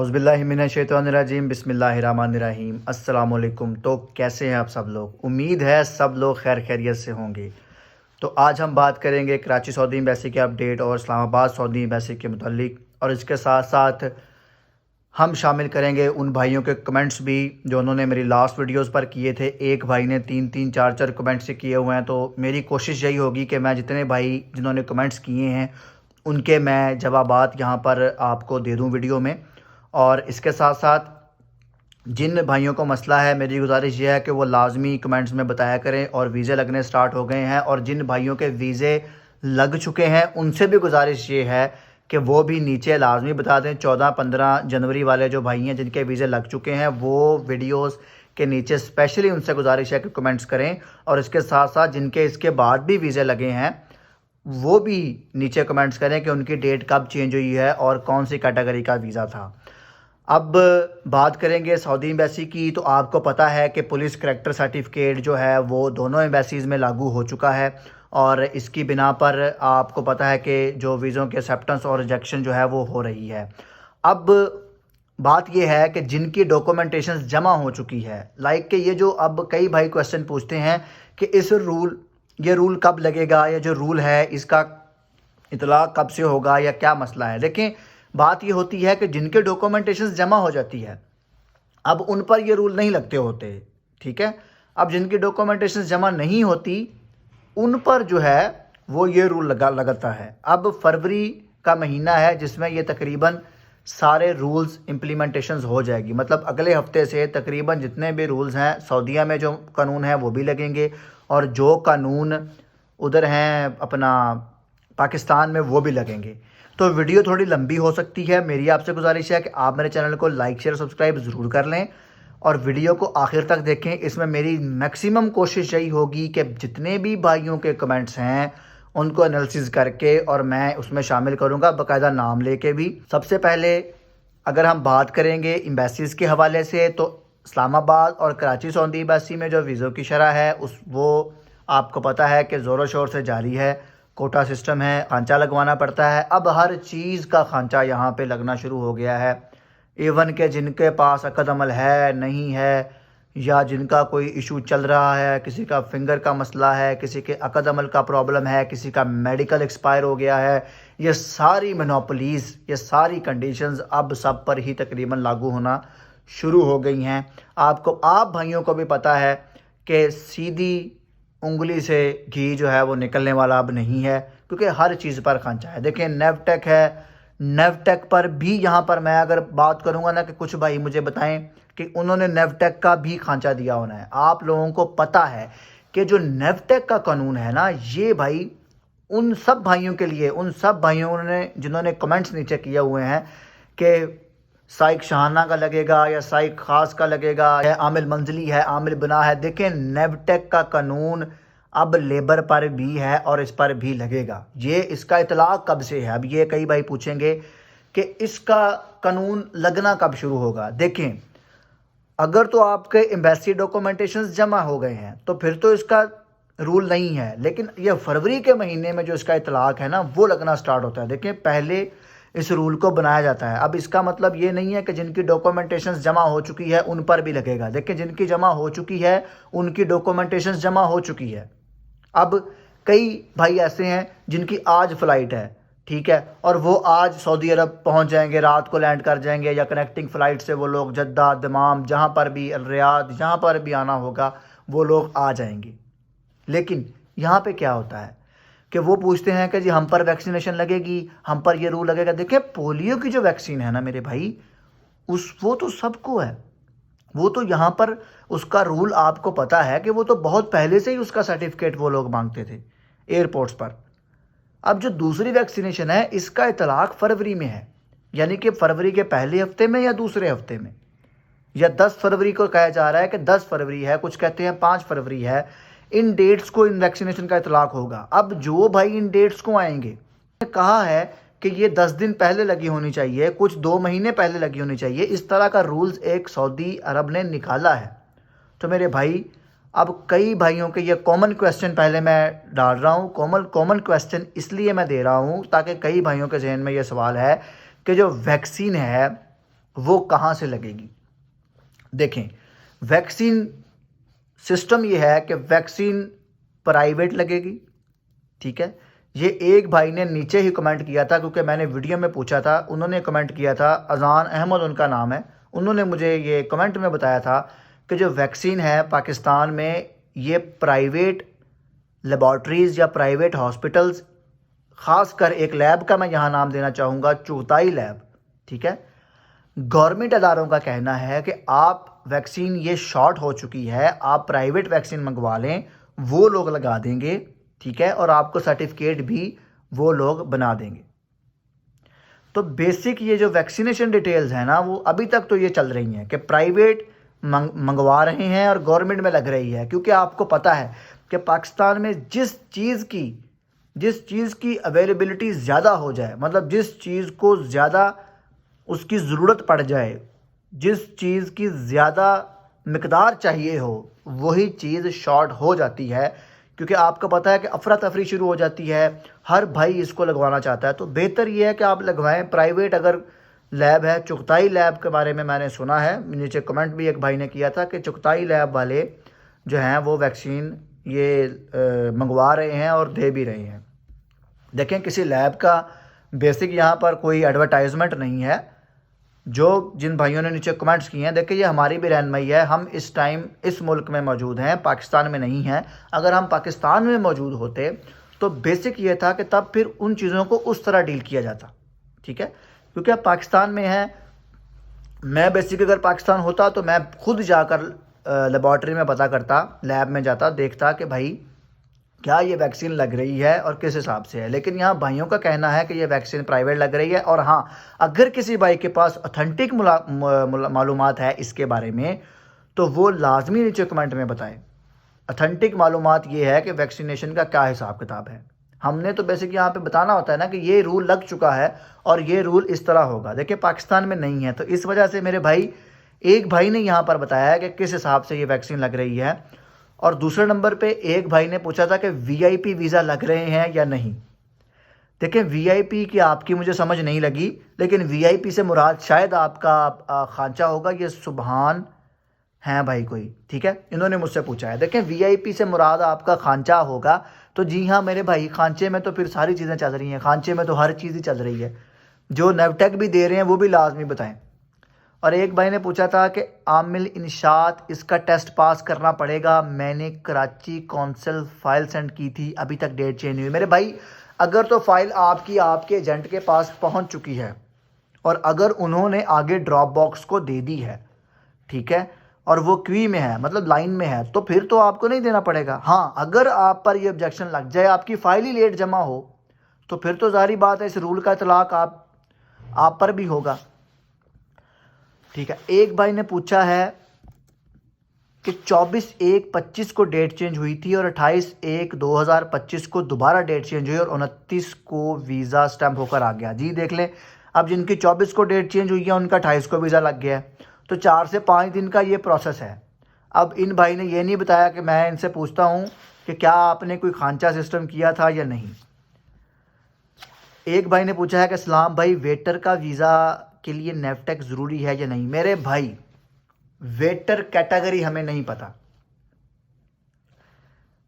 औज़ुबिल्लाहिमिनश्शैतानिर्रजीम बिस्मिल्लाहिर्रहमानिर्रहीम अस्सलाम वालेकुम। तो कैसे हैं आप सब लोग? उम्मीद है सब लोग खैर खैरियत से होंगे। तो आज हम बात करेंगे कराची सऊदी एम्बेसी के अपडेट और इस्लामाबाद सऊदी एम्बेसी के मुतालिक, और इसके साथ साथ हम शामिल करेंगे उन भाइयों के कमेंट्स भी जो उन्होंने मेरी लास्ट वीडियोस पर किए थे। एक भाई ने 3-3 4-4 कमेंट्स से किए हुए हैं, तो मेरी कोशिश यही होगी कि मैं जितने भाई जिन्होंने कमेंट्स किए हैं उनके मैं जवाबात यहाँ पर आपको दे दूँ वीडियो में। और इसके साथ साथ जिन भाइयों को मसला है, मेरी गुजारिश ये है कि वो लाजमी कमेंट्स में बताया करें। और वीज़े लगने स्टार्ट हो गए हैं, और जिन भाइयों के वीज़े लग चुके हैं उनसे भी गुजारिश ये है कि वो भी नीचे लाजमी बता दें। 14-15 जनवरी वाले जो भाई हैं जिनके वीज़े लग चुके हैं, वो वीडियोस के नीचे स्पेशली उनसे गुजारिश है कि कमेंट्स करें। और इसके साथ साथ जिनके इसके बाद भी वीज़े लगे हैं वो भी नीचे कमेंट्स करें कि उनकी डेट कब चेंज हुई है और कौन सी कैटेगरी का वीज़ा था। अब बात करेंगे सऊदी एम्बेसी की। तो आपको पता है कि पुलिस करैक्टर सर्टिफिकेट जो है वो दोनों एम्बेसीज़ में लागू हो चुका है, और इसकी बिना पर आपको पता है कि जो वीज़ों के एक्सेप्टेंस और रिजेक्शन जो है वो हो रही है। अब बात ये है कि जिनकी डॉक्यूमेंटेशन जमा हो चुकी है, लाइक कि ये जो अब कई भाई क्वेश्चन पूछते हैं कि ये रूल कब लगेगा, या जो रूल है इसका इतलाक़ कब से होगा, या क्या मसला है। देखें, बात ये होती है कि जिनके डॉक्यूमेंटेशन जमा हो जाती है अब उन पर ये रूल नहीं लगते होते, ठीक है। अब जिनकी डॉक्यूमेंटेशन जमा नहीं होती उन पर जो है वो ये रूल लगाता है। अब फरवरी का महीना है जिसमें ये तकरीबन सारे रूल्स इम्प्लीमेंटेशंस हो जाएगी। मतलब अगले हफ्ते से तकरीबन जितने भी रूल्स हैं सऊदीया में जो कानून है वो भी लगेंगे, और जो कानून उधर हैं अपना पाकिस्तान में वो भी लगेंगे। तो वीडियो थोड़ी लंबी हो सकती है। मेरी आपसे गुजारिश है कि आप मेरे चैनल को लाइक शेयर सब्सक्राइब ज़रूर कर लें और वीडियो को आखिर तक देखें। इसमें मेरी मैक्सिमम कोशिश यही होगी कि जितने भी भाइयों के कमेंट्स हैं उनको एनालिसिस करके और मैं उसमें शामिल करूंगा, बाकायदा नाम लेके भी। सबसे पहले अगर हम बात करेंगे एम्बेसीज़ के हवाले से, तो इस्लामाबाद और कराची सऊदी एम्बेसी में जो वीज़ों की शरह है वो आपको पता है कि ज़ोरों शोर से जारी है। कोटा सिस्टम है, खांचा लगवाना पड़ता है। अब हर चीज़ का खांचा यहाँ पे लगना शुरू हो गया है। इवन के जिनके पास अक़द अमल है नहीं है, या जिनका कोई इशू चल रहा है, किसी का फिंगर का मसला है, किसी के अक़द अमल का प्रॉब्लम है, किसी का मेडिकल एक्सपायर हो गया है, ये सारी मोनोपोलीज़, ये सारी कंडीशंस अब सब पर ही तकरीबन लागू होना शुरू हो गई हैं। आप भाइयों को भी पता है कि सीधी उंगली से घी जो है वो निकलने वाला अब नहीं है, क्योंकि हर चीज़ पर खांचा है। देखिए, नेवटेक है, नेवटेक पर भी यहाँ पर मैं अगर बात करूँगा ना कि कुछ भाई मुझे बताएं कि उन्होंने नेवटेक का भी खांचा दिया होना है। आप लोगों को पता है कि जो नेवटेक का कानून है ना, ये भाई उन सब भाइयों के लिए, उन सब भाइयों ने जिन्होंने कमेंट्स नीचे किए हुए हैं कि साइक शाहाना का लगेगा या साइक ख़ास का लगेगा, या आमिल मंजिली है, आमिल बना है। देखें, नेवटेक का कानून अब लेबर पर भी है और इस पर भी लगेगा। ये इसका इतलाक़ कब से है? अब ये कई भाई पूछेंगे कि इसका कानून लगना कब शुरू होगा। देखें, अगर तो आपके एम्बेसी डॉक्यूमेंटेशन जमा हो गए हैं तो फिर तो इसका रूल नहीं है, लेकिन ये फरवरी के महीने में जो इसका इतलाक़ है ना वो लगना स्टार्ट होता है। देखें, पहले इस रूल को बनाया जाता है। अब इसका मतलब ये नहीं है कि जिनकी डॉक्यूमेंटेशन जमा हो चुकी है उन पर भी लगेगा। देखिए, जिनकी जमा हो चुकी है उनकी डॉक्यूमेंटेशन जमा हो चुकी है। अब कई भाई ऐसे हैं जिनकी आज फ़्लाइट है, ठीक है, और वो आज सऊदी अरब पहुंच जाएंगे, रात को लैंड कर जाएंगे, या कनेक्टिंग फ़्लाइट से वो लोग जद्दा, दमाम, जहां पर भी, रियाद, जहां पर भी आना होगा वो लोग आ जाएंगे। लेकिन यहाँ पे क्या होता है कि वो पूछते हैं कि जी हम पर वैक्सीनेशन लगेगी, हम पर ये रूल लगेगा। देखिए, पोलियो की जो वैक्सीन है ना मेरे भाई, वो तो सबको है। वो तो यहाँ पर उसका रूल आपको पता है कि वो तो बहुत पहले से ही उसका सर्टिफिकेट वो लोग मांगते थे एयरपोर्ट्स पर। अब जो दूसरी वैक्सीनेशन है इसका इतलाक़ फरवरी में है, यानी कि फरवरी के पहले हफ्ते में या दूसरे हफ्ते में, या 10 फरवरी को कहा जा रहा है कि 10 फरवरी है, कुछ कहते हैं 5 फरवरी है। इन डेट्स को इन वैक्सीनेशन का इतलाक़ होगा। अब जो भाई इन डेट्स को आएंगे, कहा है कि ये 10 दिन पहले लगी होनी चाहिए, कुछ 2 महीने पहले लगी होनी चाहिए। इस तरह का रूल्स एक सऊदी अरब ने निकाला है। तो मेरे भाई, अब कई भाइयों के ये कॉमन क्वेश्चन पहले मैं डाल रहा हूँ। कॉमन क्वेश्चन इसलिए मैं दे रहा हूँ ताकि कई भाइयों के जहन में ये सवाल है कि जो वैक्सीन है वो कहाँ से लगेगी। देखें, वैक्सीन सिस्टम ये है कि वैक्सीन प्राइवेट लगेगी, ठीक है। ये एक भाई ने नीचे ही कमेंट किया था, क्योंकि मैंने वीडियो में पूछा था, उन्होंने कमेंट किया था, अजान अहमद उनका नाम है, उन्होंने मुझे ये कमेंट में बताया था कि जो वैक्सीन है पाकिस्तान में ये प्राइवेट लेबॉर्ट्रीज़ या प्राइवेट हॉस्पिटल्स, ख़ासकर एक लैब का मैं यहाँ नाम देना चाहूँगा, चुगताई लैब, ठीक है। गवर्नमेंट अदारों का कहना है कि आप वैक्सीन ये शॉर्ट हो चुकी है, आप प्राइवेट वैक्सीन मंगवा लें, वो लोग लगा देंगे, ठीक है, और आपको सर्टिफिकेट भी वो लोग बना देंगे। तो बेसिक ये जो वैक्सीनेशन डिटेल्स हैं ना, वो अभी तक तो ये चल रही हैं कि प्राइवेट मंगवा रहे हैं और गवर्नमेंट में लग रही है, क्योंकि आपको पता है कि पाकिस्तान में जिस चीज़ की अवेलेबिलिटी ज़्यादा हो जाए, मतलब जिस चीज़ को ज़्यादा उसकी ज़रूरत पड़ जाए, जिस चीज़ की ज़्यादा मिकदार चाहिए हो, वही चीज़ शॉर्ट हो जाती है, क्योंकि आपको पता है कि अफरा तफरी शुरू हो जाती है, हर भाई इसको लगवाना चाहता है। तो बेहतर ये है कि आप लगवाएं प्राइवेट। अगर लैब है, चुगताई लैब के बारे में मैंने सुना है, नीचे कमेंट भी एक भाई ने किया था कि चुगताई लैब वाले जो हैं वो वैक्सीन ये मंगवा रहे हैं और दे भी रहे हैं। देखें, किसी लैब का बेसिक यहाँ पर कोई एडवर्टाइजमेंट नहीं है। जो जिन भाइयों ने नीचे कमेंट्स किए हैं, देखिए ये हमारी भी रहनुमाई है, हम इस टाइम इस मुल्क में मौजूद हैं, पाकिस्तान में नहीं हैं। अगर हम पाकिस्तान में मौजूद होते तो बेसिक ये था कि तब फिर उन चीज़ों को उस तरह डील किया जाता, ठीक है, क्योंकि अब पाकिस्तान में है। मैं बेसिक अगर पाकिस्तान होता तो मैं खुद जाकर लेबॉर्ट्री में पता करता, लैब में जाता, देखता कि भाई क्या ये वैक्सीन लग रही है और किस हिसाब से है। लेकिन यहाँ भाइयों का कहना है कि ये वैक्सीन प्राइवेट लग रही है। और हाँ, अगर किसी भाई के पास ऑथेंटिक मालूमात है इसके बारे में, तो वो लाजमी नीचे कमेंट में बताएं। ऑथेंटिक मालूमात ये है कि वैक्सीनेशन का क्या हिसाब किताब है। हमने तो बेसिक यहाँ पे बताना होता है ना कि ये रूल लग चुका है और ये रूल इस तरह होगा। देखिए, पाकिस्तान में नहीं है, तो इस वजह से मेरे भाई, एक भाई ने यहाँ पर बताया है कि किस हिसाब से ये वैक्सीन लग रही है। और दूसरे नंबर पे एक भाई ने पूछा था कि वीआईपी वीज़ा लग रहे हैं या नहीं। देखिए, वीआईपी की आपकी मुझे समझ नहीं लगी, लेकिन वीआईपी से मुराद शायद आपका खांचा होगा। ये सुबहान हैं भाई कोई, ठीक है, इन्होंने मुझसे पूछा है। देखें, वीआईपी से मुराद आपका खांचा होगा, तो जी हाँ मेरे भाई, खांचे में तो फिर सारी चीज़ें चल रही हैं, खांचे में तो हर चीज़ ही चल रही है। जो नेवटेक भी दे रहे हैं वो भी लाजमी बताएं। और एक भाई ने पूछा था कि आमिल इंशात, इसका टेस्ट पास करना पड़ेगा, मैंने कराची कौंसिल फ़ाइल सेंड की थी, अभी तक डेट चेंज हुई। मेरे भाई, अगर तो फ़ाइल आपकी आपके एजेंट के पास पहुंच चुकी है और अगर उन्होंने आगे ड्रॉप बॉक्स को दे दी है, ठीक है, और वो क्यू में है, मतलब लाइन में है, तो फिर तो आपको नहीं देना पड़ेगा। हाँ, अगर आप पर ये ऑब्जेक्शन लग जाए, आपकी फ़ाइल ही लेट जमा हो, तो फिर तो जारी बात है, इस रूल का इतलाक आप पर भी होगा, ठीक है। एक भाई ने पूछा है कि 24/1/25 को डेट चेंज हुई थी और 28/1/2025 को दोबारा डेट चेंज हुई और 29 को वीज़ा स्टैम्प होकर आ गया। जी देख लें, अब जिनकी 24 को डेट चेंज हुई है उनका 28 को वीज़ा लग गया है, तो 4 से 5 दिन का ये प्रोसेस है। अब इन भाई ने ये नहीं बताया कि मैं इनसे पूछता हूँ कि क्या आपने कोई खांचा सिस्टम किया था या नहीं। एक भाई ने पूछा है कि सलाम भाई, वेटर का वीज़ा के लिए नेवटेक ज़रूरी है या नहीं। मेरे भाई, वेटर कैटेगरी हमें नहीं पता,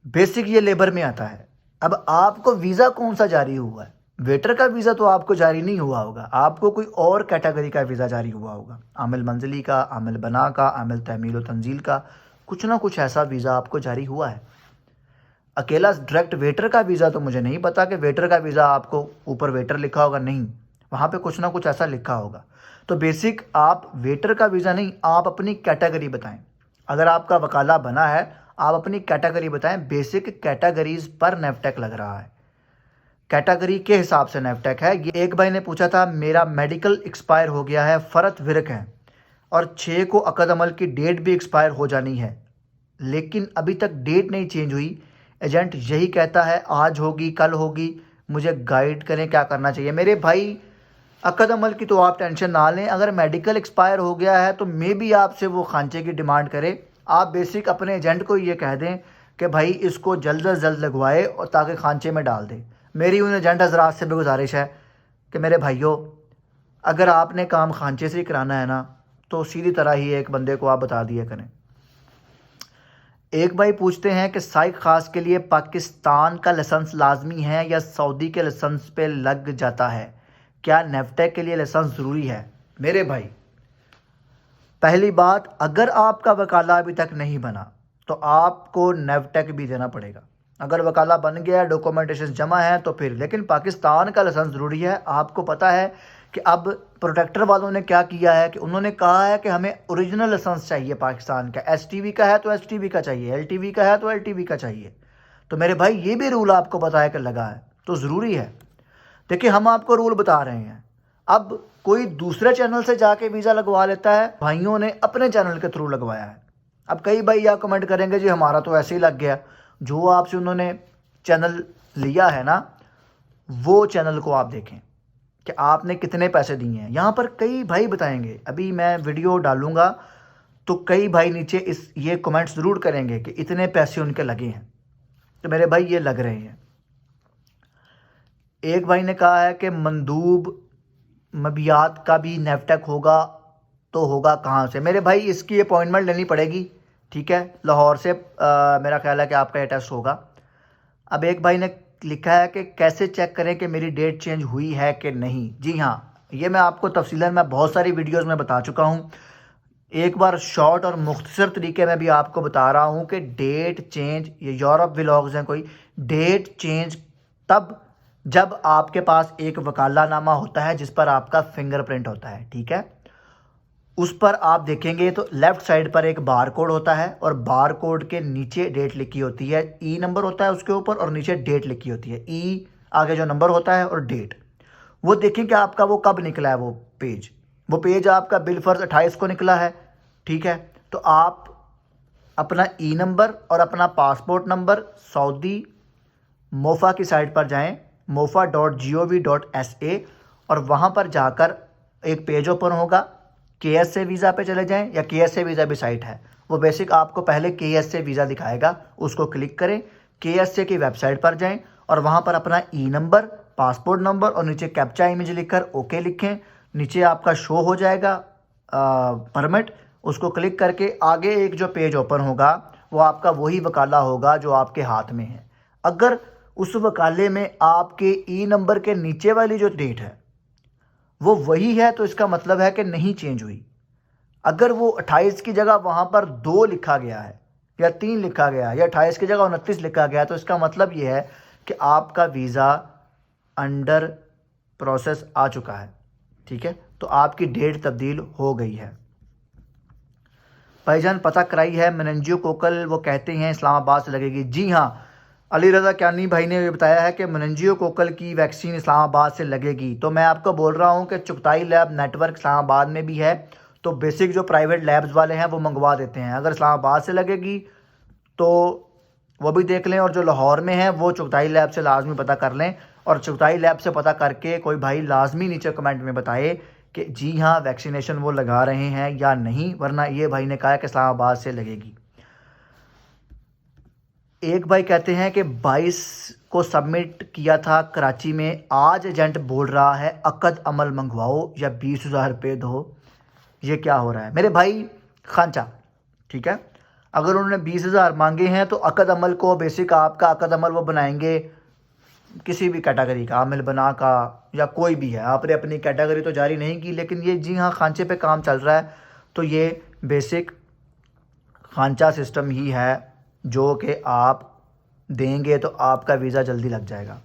बेसिक ये लेबर में आता है। अब आपको वीज़ा कौन सा जारी हुआ है? वेटर का वीज़ा तो आपको जारी नहीं हुआ होगा, आपको कोई और कैटेगरी का वीज़ा जारी हुआ होगा, आमिल मंजिली का, आमिल बना का, आमिल तमील व तंजील का, कुछ ना कुछ ऐसा वीज़ा आपको जारी हुआ है। अकेला डायरेक्ट वेटर का वीज़ा तो मुझे नहीं पता कि वेटर का वीज़ा आपको ऊपर वेटर लिखा होगा, नहीं, वहाँ पे कुछ ना कुछ ऐसा लिखा होगा। तो बेसिक आप वेटर का वीज़ा नहीं, आप अपनी कैटेगरी बताएं। अगर आपका वकाला बना है, आप अपनी कैटेगरी बताएं। बेसिक कैटेगरीज पर नेवटेक लग रहा है, कैटेगरी के हिसाब से नेवटेक है। ये एक भाई ने पूछा था, मेरा मेडिकल एक्सपायर हो गया है, फ़रत विरक है और 6 को अक़द अमल की डेट भी एक्सपायर हो जानी है, लेकिन अभी तक डेट नहीं चेंज हुई। एजेंट यही कहता है आज होगी कल होगी, मुझे गाइड करें क्या करना चाहिए। मेरे भाई, अक़द अमल की तो आप टेंशन ना लें, अगर मेडिकल एक्सपायर हो गया है तो मे भी आपसे वो खांचे की डिमांड करे। आप बेसिक अपने एजेंट को ये कह दें कि भाई इसको जल्द से जल्द लगवाए और ताकि खांचे में डाल दे। मेरी उन एजेंट हज़रात से भी गुजारिश है कि मेरे भाइयों, अगर आपने काम खांचे से ही कराना है ना, तो सीधी तरह ही एक बंदे को आप बता दिया करें। एक भाई पूछते हैं कि साइक खास के लिए पाकिस्तान का लाइसेंस लाजमी है या सऊदी के लाइसेंस पे लग जाता है? क्या नेफ्टेक के लिए लाइसेंस ज़रूरी है? मेरे भाई, पहली बात, अगर आपका वकाला अभी तक नहीं बना तो आपको नेफ्टेक भी देना पड़ेगा। अगर वकाला बन गया, डॉक्यूमेंटेशन जमा है तो फिर, लेकिन पाकिस्तान का लाइसेंस ज़रूरी है। आपको पता है कि अब प्रोटेक्टर वालों ने क्या किया है कि उन्होंने कहा है कि हमें ओरिजिनल लाइसेंस चाहिए पाकिस्तान का। एसटीवी का है तो एसटीवी का चाहिए, एलटीवी का है तो एलटीवी का चाहिए। तो मेरे भाई, ये भी रूल आपको पता है कि लगा है, तो ज़रूरी है। देखिए, हम आपको रूल बता रहे हैं। अब कोई दूसरे चैनल से जाके वीज़ा लगवा लेता है, भाइयों ने अपने चैनल के थ्रू लगवाया है। अब कई भाई या कमेंट करेंगे जी हमारा तो ऐसे ही लग गया। जो आपसे उन्होंने चैनल लिया है ना, वो चैनल को आप देखें कि आपने कितने पैसे दिए हैं। यहाँ पर कई भाई बताएंगे, अभी मैं वीडियो डालूंगा तो कई भाई नीचे ये कमेंट्स ज़रूर करेंगे कि इतने पैसे उनके लगे हैं। तो मेरे भाई, ये लग रहे हैं। एक भाई ने कहा है कि मंदूब मबियात का भी नेफ्टेक होगा, तो होगा कहाँ से? मेरे भाई, इसकी अपॉइंटमेंट लेनी पड़ेगी, ठीक है। लाहौर से मेरा ख्याल है कि आपका ये टेस्ट होगा। अब एक भाई ने लिखा है कि कैसे चेक करें कि मेरी डेट चेंज हुई है कि नहीं? जी हाँ, ये मैं आपको तफसीलन मैं बहुत सारी वीडियोस में बता चुका हूँ। एक बार शॉर्ट और मुख्तसर तरीके में भी आपको बता रहा हूँ कि डेट चेंज, ये यूरोप व्लॉग्स हैं कोई, डेट चेंज तब जब आपके पास एक वकालानामा होता है जिस पर आपका फिंगरप्रिंट होता है, ठीक है। उस पर आप देखेंगे तो लेफ़्ट साइड पर एक बार कोड होता है और बार कोड के नीचे डेट लिखी होती है। ई नंबर होता है उसके ऊपर और नीचे डेट लिखी होती है। ई आगे जो नंबर होता है और डेट, वो देखें कि आपका वो कब निकला है। वो पेज आपका बिलफर्ज 28 को निकला है, ठीक है। तो आप अपना ई नंबर और अपना पासपोर्ट नंबर सऊदी मोफ़ा की साइट पर जाएं, mofa.gov.sa, और वहाँ पर जाकर एक पेज ओपन होगा। KSA वीज़ा पे चले जाएं, या KSA वीज़ा भी साइट है, वो बेसिक आपको पहले KSA वीज़ा दिखाएगा, उसको क्लिक करें। KSA की वेबसाइट पर जाएं और वहाँ पर अपना ई नंबर, पासपोर्ट नंबर और नीचे कैप्चा इमेज लिखकर ओके लिखें। नीचे आपका शो हो जाएगा परमिट, उसको क्लिक करके आगे एक जो पेज ओपन होगा वो आपका वही वकाला होगा जो आपके हाथ में है। अगर उस वकाले में आपके ई नंबर के नीचे वाली जो डेट है वो वही है तो इसका मतलब है कि नहीं चेंज हुई। अगर वो 28 की जगह वहाँ पर 2 लिखा गया है या 3 लिखा गया है या 28 की जगह 29 लिखा गया है, तो इसका मतलब ये है कि आपका वीज़ा अंडर प्रोसेस आ चुका है, ठीक है। तो आपकी डेट तब्दील हो गई है। भाईजान पता कराई है, मेनिंजियोकोकल वो कहते हैं इस्लामाबाद से लगेगी। जी हाँ, अली रज़ा क्यानी भाई ने बताया है कि मेनिंजियोकोकल की वैक्सीन इस्लामाबाद से लगेगी। तो मैं आपको बोल रहा हूँ कि चुगताई लैब नेटवर्क इस्लामाबाद में भी है, तो बेसिक जो प्राइवेट लैब्स वाले हैं वो मंगवा देते हैं। अगर इस्लामाबाद से लगेगी तो वो भी देख लें, और जो लाहौर में है वो चुगताई लैब से लाजमी पता कर लें। और चुगताई लैब से पता करके कोई भाई लाजमी नीचे कमेंट में बताए कि जी हाँ वैक्सीनेशन वो लगा रहे हैं या नहीं, वरना ये भाई ने कहा कि इस्लामाबाद से लगेगी। एक भाई कहते हैं कि 22 को सबमिट किया था कराची में, आज एजेंट बोल रहा है अकद अमल मंगवाओ या 20,000 रुपये दो। ये क्या हो रहा है? मेरे भाई, खांचा, ठीक है। अगर उन्होंने 20,000 मांगे हैं तो अकद अमल को बेसिक आपका अकद अमल वो बनाएंगे किसी भी कैटेगरी का, आमिल बना का या कोई भी है। आपने अपनी कैटेगरी तो जारी नहीं की, लेकिन ये जी हाँ खांचे पे काम चल रहा है, तो ये बेसिक खांचा सिस्टम ही है जो कि आप देंगे तो आपका वीज़ा जल्दी लग जाएगा।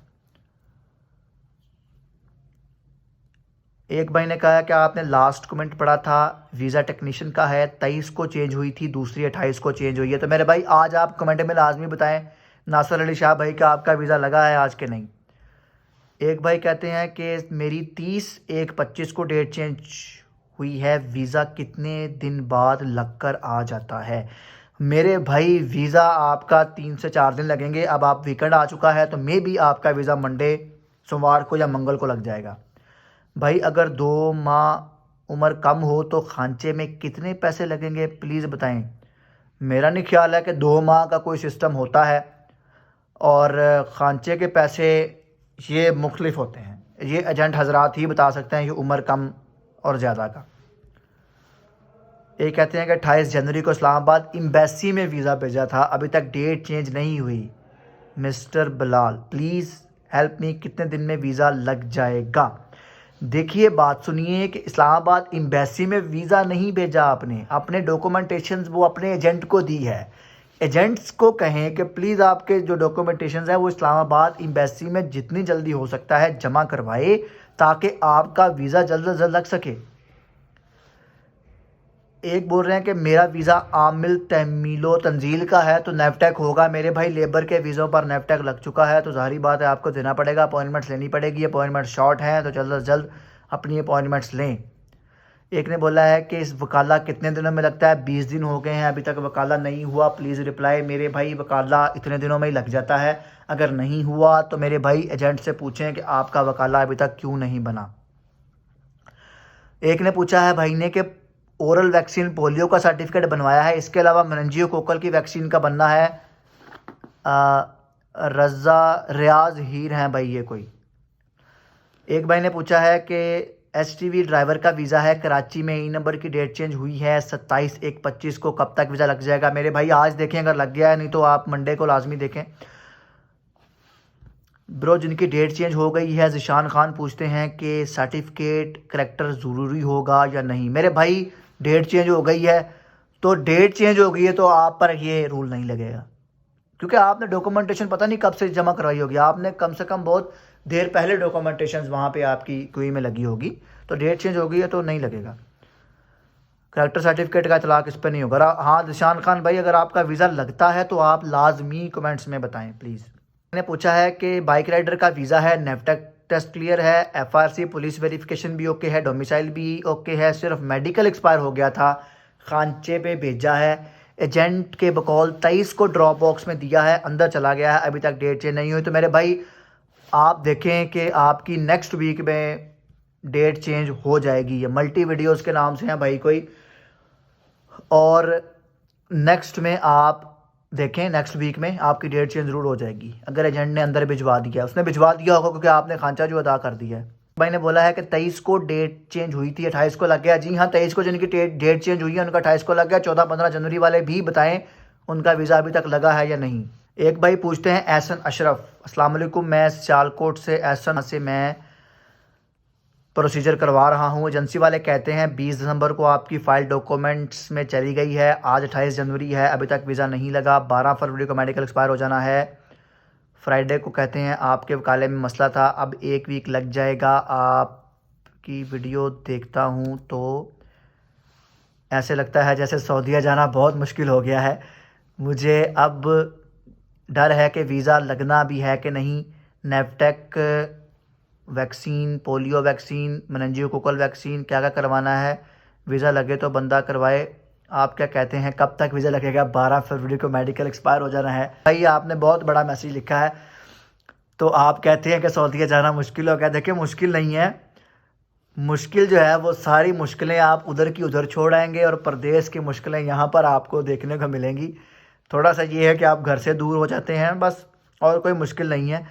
एक भाई ने कहा कि आपने लास्ट कमेंट पढ़ा था वीज़ा टेक्नीशियन का है, 23 को चेंज हुई थी, दूसरी 28 को चेंज हुई है। तो मेरे भाई आज आप कमेंट में लाजमी बताएं नासर अली शाह भाई का आपका वीज़ा लगा है आज के नहीं। एक भाई कहते हैं कि मेरी 30/1/25 को डेट चेंज हुई है, वीज़ा कितने दिन बाद लग कर आ जाता है? मेरे भाई, वीज़ा आपका 3 से 4 दिन लगेंगे। अब आप वीकेंड आ चुका है तो मे भी आपका वीज़ा मंडे, सोमवार को या मंगल को लग जाएगा। भाई, अगर 2 माह उम्र कम हो तो खांचे में कितने पैसे लगेंगे प्लीज़ बताएं। मेरा नहीं ख्याल है कि 2 माह का कोई सिस्टम होता है, और खांचे के पैसे ये मुख्तलिफ होते हैं। ये एजेंट हजरात ही बता सकते हैं कि उम्र कम और ज़्यादा का। ये कहते हैं कि 28 जनवरी को इस्लामाबाद एम्बेसी में वीज़ा भेजा था, अभी तक डेट चेंज नहीं हुई। Mister Bilal please help me, कितने दिन में वीज़ा लग जाएगा? देखिए बात सुनिए कि इस्लामाबाद एम्बेसी में वीज़ा नहीं भेजा आपने, अपने डॉक्यूमेंटेशंस वो अपने एजेंट को दी है। एजेंट्स को कहें कि प्लीज़ आपके जो डॉक्यूमेंटेशंस है वो इस्लामाबाद एम्बेसी में जितनी जल्दी हो सकता है जमा करवाए, ताकि आपका वीज़ा जल्द से जल्द लग सके। एक बोल रहे हैं कि मेरा वीज़ा आमिल तहमीलो तंजील का है तो नेफटेक होगा। मेरे भाई लेबर के वीज़ों पर नेफटेक लग चुका है, तो ज़ाहिर बात है आपको देना पड़ेगा, अपॉइंटमेंट्स लेनी पड़ेगी। अपॉइंटमेंट शॉर्ट हैं तो जल्द से जल्द अपनी अपॉइंटमेंट्स लें। एक ने बोला है कि इस वकाला कितने दिनों में लगता है? 20 दिन हो गए हैं, अभी तक वकाला नहीं हुआ, प्लीज़ रिप्लाई। मेरे भाई वकाला इतने दिनों में ही लग जाता है, अगर नहीं हुआ तो मेरे भाई एजेंट से पूछें कि आपका वकाला अभी तक क्यों नहीं बना। एक ने पूछा है भाई ने कि ओरल वैक्सीन पोलियो का सर्टिफिकेट बनवाया है, इसके अलावा मेनिंजियोकोकल की वैक्सीन का बनना है। रज़ा रियाज हीर हैं भाई ये कोई। एक भाई ने पूछा है कि STV ड्राइवर का वीज़ा है कराची में, ई नंबर की डेट चेंज हुई है 27/1/25 को, कब तक वीज़ा लग जाएगा? मेरे भाई आज देखें अगर लग गया है, नहीं तो आप मंडे को लाजमी देखें। ब्रो जिनकी डेट चेंज हो गई है, ज़िशान खान पूछते हैं कि सर्टिफिकेट करेक्टर ज़रूरी होगा या नहीं? मेरे भाई डेट चेंज हो गई है तो डेट चेंज हो गई है तो आप पर ये रूल नहीं लगेगा, क्योंकि आपने डॉक्यूमेंटेशन पता नहीं कब से जमा करवाई होगी, आपने कम से कम बहुत देर पहले डॉक्यूमेंटेशन वहाँ पे आपकी क्यूई में लगी होगी, तो डेट चेंज हो गई है तो नहीं लगेगा। करेक्टर सर्टिफिकेट का इतलाक इस पर नहीं होगा। हाँ ज़िशान खान भाई, अगर आपका वीज़ा लगता है तो आप लाजमी कमेंट्स में बताएं प्लीज़। मैंने पूछा है कि बाइक राइडर का वीज़ा है, नेफटेक टेस्ट क्लियर है, FRC पुलिस वेरिफिकेशन भी ओके है, डोमिसाइल भी ओके है, सिर्फ मेडिकल एक्सपायर हो गया था, खांचे पे भेजा है, एजेंट के बकौल 23 को ड्रॉप बॉक्स में दिया है, अंदर चला गया है, अभी तक डेट चेंज नहीं हुई। तो मेरे भाई आप देखें कि आपकी नेक्स्ट वीक में डेट चेंज हो जाएगी। ये मल्टी वीडियोज़ के नाम से हैं भाई कोई, और नेक्स्ट में आप देखें, नेक्स्ट वीक में आपकी डेट चेंज ज़रूर हो जाएगी, अगर एजेंट ने अंदर भिजवा दिया। उसने भिजवा दिया होगा क्योंकि आपने खांचा जो अदा कर दिया है। भाई ने बोला है कि 23 को डेट चेंज हुई थी, 28 को लग गया। जी हाँ, 23 को जिनकी डेट चेंज हुई है उनका 28 को लग गया। 14-15 जनवरी वाले भी बताएं उनका वीज़ा अभी तक लगा है या नहीं। एक भाई पूछते हैं एहसन अशरफ, अस्सलाम वालेकुम, मैं सियालकोट से एहसन से मैं प्रोसीजर करवा रहा हूँ। एजेंसी वाले कहते हैं 20 दिसंबर को आपकी फ़ाइल डॉक्यूमेंट्स में चली गई है, आज 28 जनवरी है, अभी तक वीज़ा नहीं लगा, 12 फरवरी को मेडिकल एक्सपायर हो जाना है। फ्राइडे को कहते हैं आपके वकाले में मसला था, अब 1 वीक लग जाएगा। आपकी वीडियो देखता हूँ तो ऐसे लगता है जैसे सऊदीया जाना बहुत मुश्किल हो गया है। मुझे अब डर है कि वीज़ा लगना भी है कि नहीं। नेफटेक वैक्सीन, पोलियो वैक्सीन, मेनिंजियोकोकल वैक्सीन, क्या क्या करवाना है? वीज़ा लगे तो बंदा करवाए। आप क्या कहते हैं कब तक वीज़ा लगेगा? 12 फरवरी को मेडिकल एक्सपायर हो जाना है। भाई आपने बहुत बड़ा मैसेज लिखा है, तो आप कहते हैं कि सऊदीया जाना मुश्किल हो गया। देखिए मुश्किल नहीं है, मुश्किल जो है वो सारी मुश्किलें आप उधर की उधर छोड़ आएंगे और परदेश की मुश्किलें यहाँ पर आपको देखने को मिलेंगी। थोड़ा सा ये है कि आप घर से दूर हो जाते हैं बस, और कोई मुश्किल नहीं है।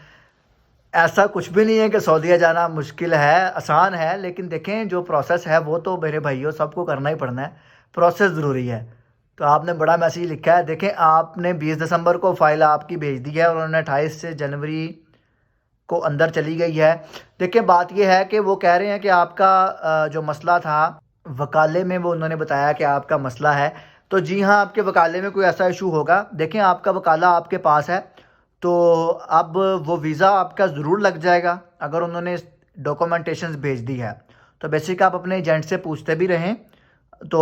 ऐसा कुछ भी नहीं है कि सऊदीया जाना मुश्किल है, आसान है, लेकिन देखें जो प्रोसेस है वो तो मेरे भाइयों सबको करना ही पड़ना है, प्रोसेस ज़रूरी है। तो आपने बड़ा मैसेज लिखा है। देखें आपने 20 दिसंबर को फ़ाइल आपकी भेज दी है और उन्होंने 28 से जनवरी को अंदर चली गई है। देखिए बात ये है कि वो कह रहे हैं कि आपका जो मसला था वकाले में, वो उन्होंने बताया कि आपका मसला है, तो जी हाँ आपके वकाले में कोई ऐसा इशू होगा। देखें आपका वकाला आपके पास है तो अब वो वीज़ा आपका ज़रूर लग जाएगा अगर उन्होंने डॉक्यूमेंटेशंस भेज दी है। तो बेसिक आप अपने एजेंट से पूछते भी रहें। तो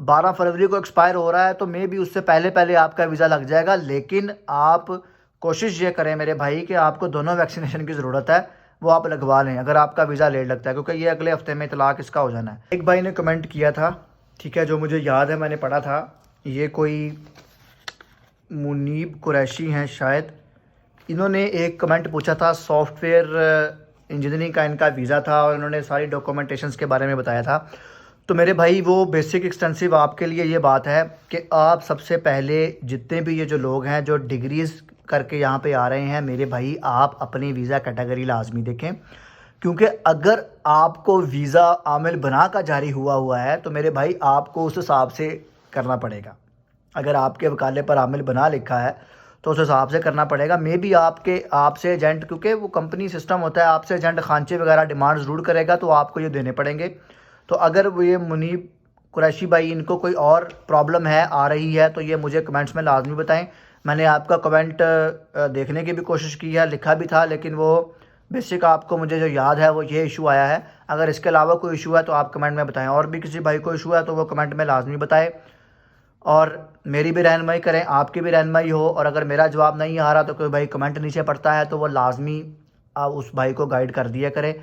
12 फरवरी को एक्सपायर हो रहा है तो मे भी उससे पहले पहले आपका वीज़ा लग जाएगा, लेकिन आप कोशिश ये करें मेरे भाई कि आपको दोनों वैक्सीनेशन की ज़रूरत है, वो आप लगवा लें अगर आपका वीज़ा लेट लगता है, क्योंकि ये अगले हफ्ते में इतलाक इसका हो जाना है। एक भाई ने कमेंट किया था, ठीक है, जो मुझे याद है मैंने पढ़ा था, ये कोई मुनीब कुरैशी हैं शायद, इन्होंने एक कमेंट पूछा था, सॉफ्टवेयर इंजीनियरिंग का इनका वीज़ा था और इन्होंने सारी डॉक्यूमेंटेशंस के बारे में बताया था। तो मेरे भाई वो बेसिक एक्सटेंसिव आपके लिए ये बात है कि आप सबसे पहले जितने भी ये जो लोग हैं जो डिग्रीज़ करके यहाँ पे आ रहे हैं, मेरे भाई आप अपनी वीज़ा कैटेगरी लाजमी देखें, क्योंकि अगर आपको वीज़ा आमिल बना का जारी हुआ है तो मेरे भाई आपको उस हिसाब से करना पड़ेगा। अगर आपके वकाले पर आमिल बना लिखा है तो उस हिसाब से करना पड़ेगा। मे बी आपसे एजेंट, क्योंकि वो कंपनी सिस्टम होता है, आपसे एजेंट खांचे वगैरह डिमांड ज़रूर करेगा तो आपको ये देने पड़ेंगे। तो अगर वो ये मुनीब कुरैशी भाई इनको कोई और प्रॉब्लम है आ रही है तो ये मुझे कमेंट्स में लाजमी बताएं। मैंने आपका कमेंट देखने की भी कोशिश की है, लिखा भी था, लेकिन वो बेसिक आपको मुझे जो याद है वो ये इशू आया है। अगर इसके अलावा कोई इशू है तो आप कमेंट में बताएं, और भी किसी भाई को इशू है तो वो कमेंट में लाजमी बताएं और मेरी भी रहनुमाई करें, आपकी भी रहनुमाई हो। और अगर मेरा जवाब नहीं आ रहा तो कोई भाई कमेंट नीचे पड़ता है तो वो लाजमी आप उस भाई को गाइड कर दिया करें।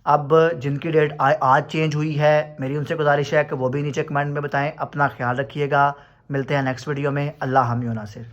अब जिनकी डेट आज चेंज हुई है, मेरी उनसे गुजारिश है कि वो भी नीचे कमेंट में बताएं। अपना ख्याल रखिएगा, मिलते हैं नेक्स्ट वीडियो में। अल्लाह हामी व नासिर।